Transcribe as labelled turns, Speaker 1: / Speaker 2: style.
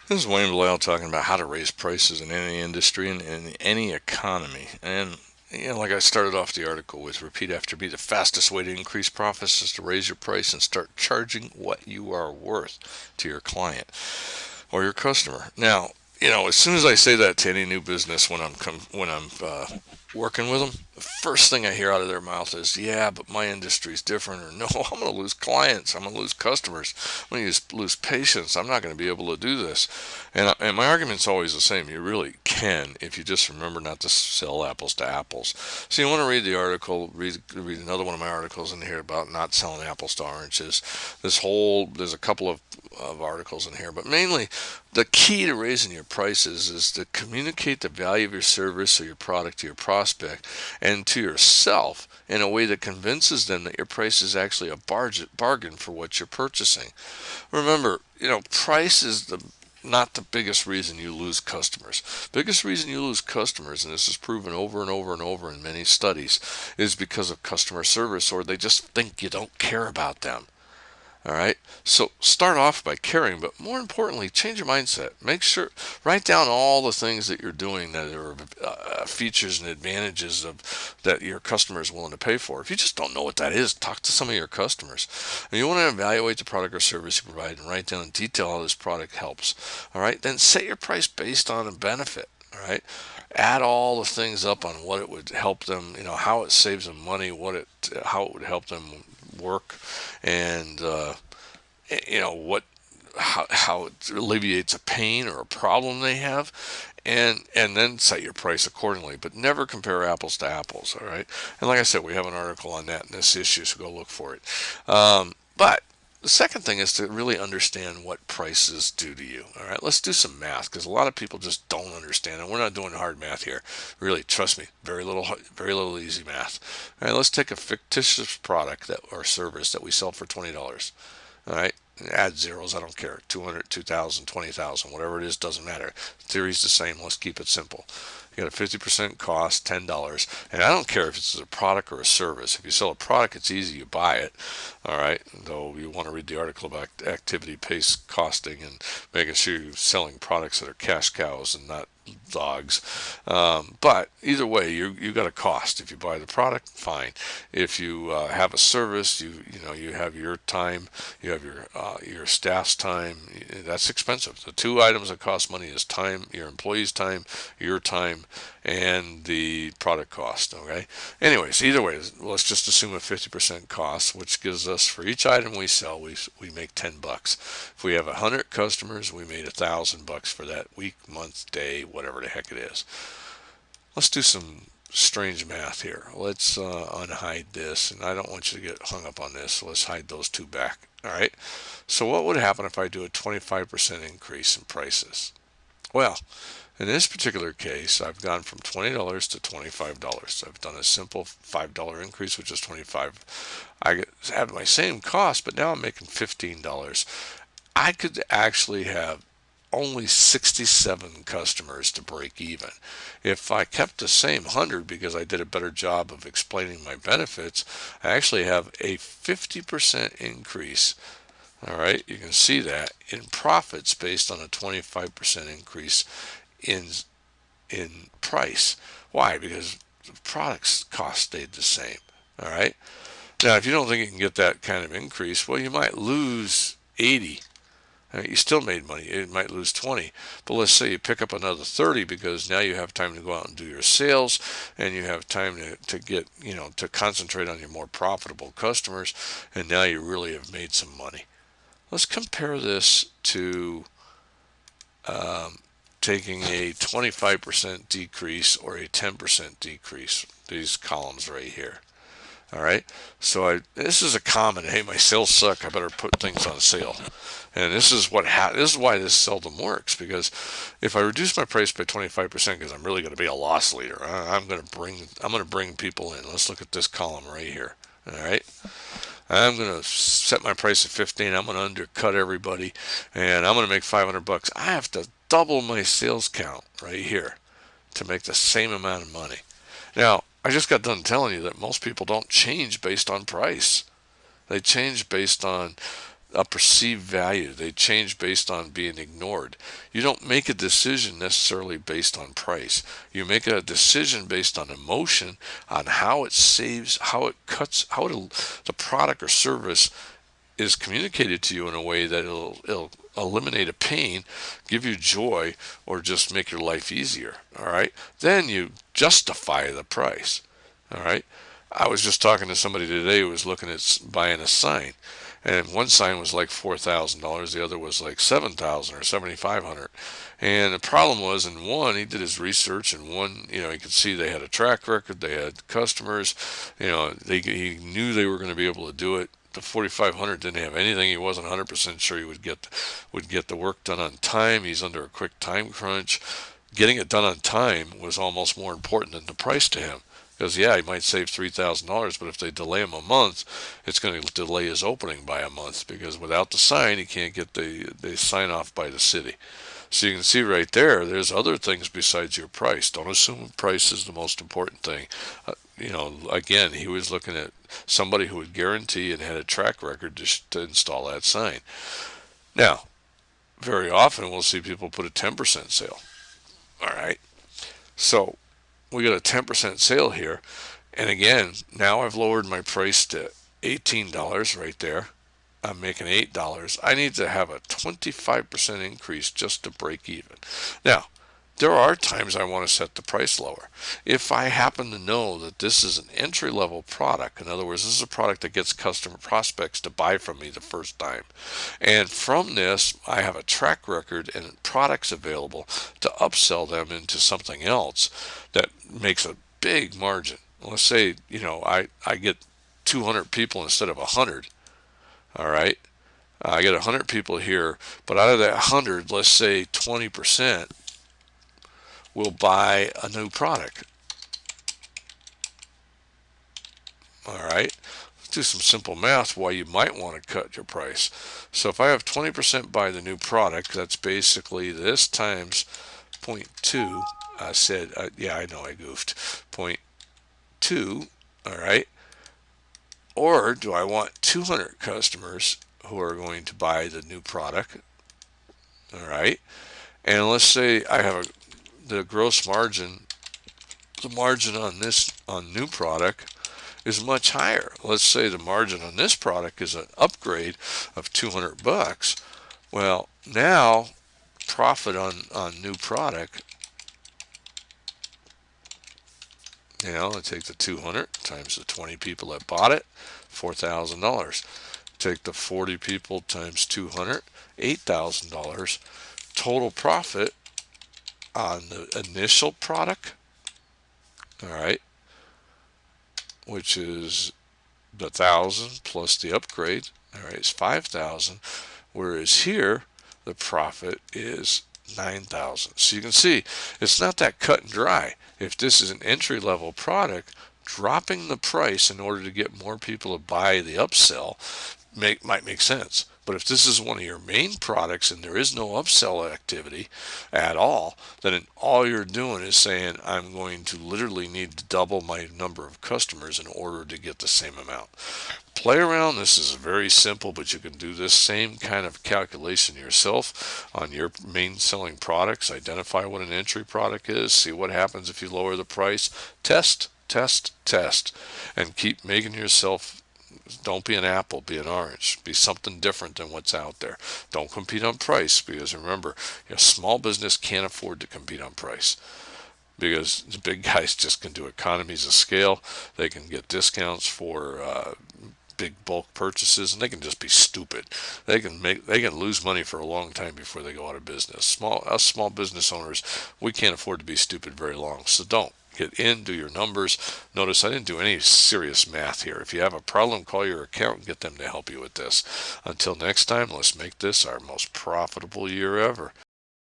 Speaker 1: This is Wayne Blasel talking about how to raise prices in any industry and in any economy. And like I started off the article with, repeat after me: the fastest way to increase profits is to raise your price and start charging what you are worth to your client or your customer. Now, as soon as I say that to any new business when I'm working with them, the first thing I hear out of their mouth is, "Yeah, but my industry's different," or "No, I'm going to lose clients. I'm going to lose customers. I'm going to lose patients. I'm not going to be able to do this." And my argument's always the same. You really can if you just remember not to sell apples to apples. So you want to read the article, read another one of my articles in here about not selling apples to oranges. There's a couple of articles in here, but mainly the key to raising your prices is to communicate the value of your service or your product to your prospect and to yourself in a way that convinces them that your price is actually a bargain for what you're purchasing. Remember, price is the not the biggest reason you lose customers. Biggest reason you lose customers, and this is proven over and over and over in many studies, is because of customer service, or they just think you don't care about them. All right. So start off by caring, but more importantly, change your mindset. Write down all the things that you're doing that are features and advantages of that your customer is willing to pay for. If you just don't know what that is, talk to some of your customers. And you want to evaluate the product or service you provide and write down in detail how this product helps. All right. Then set your price based on a benefit. All right. Add all the things up on what it would help them, how it saves them money, how it would help them work, and what how it alleviates a pain or a problem they have, and then set your price accordingly, but never compare apples to apples. All right. And like I said, we have an article on that in this issue, so go look for it. But the second thing is to really understand what prices do to you. All right, let's do some math, because a lot of people just don't understand, and we're not doing hard math here. Really, trust me, very little easy math. All right, let's take a fictitious product that or service that we sell for $20. All right, add zeros. I don't care. 200, 2,000, 20,000, whatever it is, doesn't matter. The theory's the same. Let's keep it simple. You got a 50% cost, $10. And I don't care if it's a product or a service. If you sell a product, it's easy. You buy it. All right. Though you want to read the article about activity-based costing and making sure you're selling products that are cash cows and not dogs. But either way, you got a cost. If you buy the product, fine. If you have a service, you have your time, you have your staff's time. That's expensive. The two items that cost money is time, your employees' time, your time, and the product cost. Okay. Anyways, either way, let's just assume a 50% cost, which gives us, for each item we sell, we make $10. If we have 100 customers, we made $1,000 for that week, month, day, whatever the heck it is. Let's do some strange math here. Let's unhide this, and I don't want you to get hung up on this, so let's hide those two back. All right. So what would happen if I do a 25% increase in prices? Well, in this particular case, I've gone from $20 to $25. I've done a simple $5 increase, which is 25. I have my same cost, but now I'm making $15. I could actually have only 67 customers to break even. If I kept the same 100 because I did a better job of explaining my benefits, I actually have a 50% increase. All right, you can see that in profits based on a 25% increase in price. Why? Because the product's cost stayed the same. All right. Now, if you don't think you can get that kind of increase, well, you might lose 80. You still made money. It might lose 20, but let's say you pick up another 30 because now you have time to go out and do your sales, and you have time to get to concentrate on your more profitable customers, and now you really have made some money. Let's compare this to taking a 25% decrease or a 10% decrease. These columns right here. All right. So this is a common. Hey, my sales suck. I better put things on sale. And this is this is why this seldom works, because if I reduce my price by 25%, because I'm really going to be a loss leader, I'm going to bring people in. Let's look at this column right here. All right. I'm going to set my price at 15. I'm going to undercut everybody, and I'm going to make $500. I have to double my sales count right here to make the same amount of money. Now, I just got done telling you that most people don't change based on price. They change based on a perceived value. They change based on being ignored. You don't make a decision necessarily based on price. You make a decision based on emotion, on how it saves, how it cuts, the product or service is communicated to you in a way that it'll eliminate a pain, give you joy, or just make your life easier. All right. Then you justify the price. All right. I was just talking to somebody today who was looking at buying a sign, and one sign was like $4,000, the other was like 7,000 or 7,500. And the problem was, in one, he did his research, and one, he could see they had a track record, they had customers, he knew they were going to be able to do it. The 4,500 didn't have anything. He wasn't 100% sure he would get the work done on time. He's under a quick time crunch. Getting it done on time was almost more important than the price to him. Because, yeah, he might save $3,000, but if they delay him a month, it's going to delay his opening by a month, because without the sign, he can't get the sign off by the city. So you can see right there, there's other things besides your price. Don't assume price is the most important thing. Again, he was looking at somebody who would guarantee and had a track record to install that sign. Now, very often we'll see people put a 10% sale. All right. So we got a 10% sale here. And again, now I've lowered my price to $18 right there. I'm making $8. I need to have a 25% increase just to break even. Now, there are times I want to set the price lower. If I happen to know that this is an entry-level product, in other words, this is a product that gets customer prospects to buy from me the first time, and from this I have a track record and products available to upsell them into something else that makes a big margin. Let's say, I get 200 people instead of 100. All right. I get 100 people here, but out of that 100, let's say 20% will buy a new product. All right. Let's do some simple math why you might want to cut your price. So if I have 20% buy the new product, that's basically this times 0.2. I said, yeah, I know I goofed. 0.2. All right. Or do I want 200 customers who are going to buy the new product? All right. And let's say I have the gross margin, the margin on new product is much higher. Let's say the margin on this product is an upgrade of $200. Well, now profit on new product, I take the 200 times the 20 people that bought it, $4,000. Take the 40 people times 200, $8,000. Total profit on the initial product, all right, which is the 1,000 plus the upgrade, all right, is 5,000. Whereas here, the profit is 9,000. So you can see it's not that cut and dry. If this is an entry-level product, dropping the price in order to get more people to buy the upsell might make sense. But if this is one of your main products and there is no upsell activity at all, then all you're doing is saying, I'm going to literally need to double my number of customers in order to get the same amount. Play around. This is very simple, but you can do this same kind of calculation yourself on your main selling products. Identify what an entry product is. See what happens if you lower the price. Test, and keep making yourself. Don't be an apple, be an orange. Be something different than what's out there. Don't compete on price, because remember, a small business can't afford to compete on price, because the big guys just can do economies of scale. They can get discounts for big bulk purchases, and they can just be stupid. They can lose money for a long time before they go out of business. Us small business owners, we can't afford to be stupid very long. So don't. Get in, do your numbers. Notice I didn't do any serious math here. If you have a problem, call your accountant, get them to help you with this. Until next time, let's make this our most profitable year ever.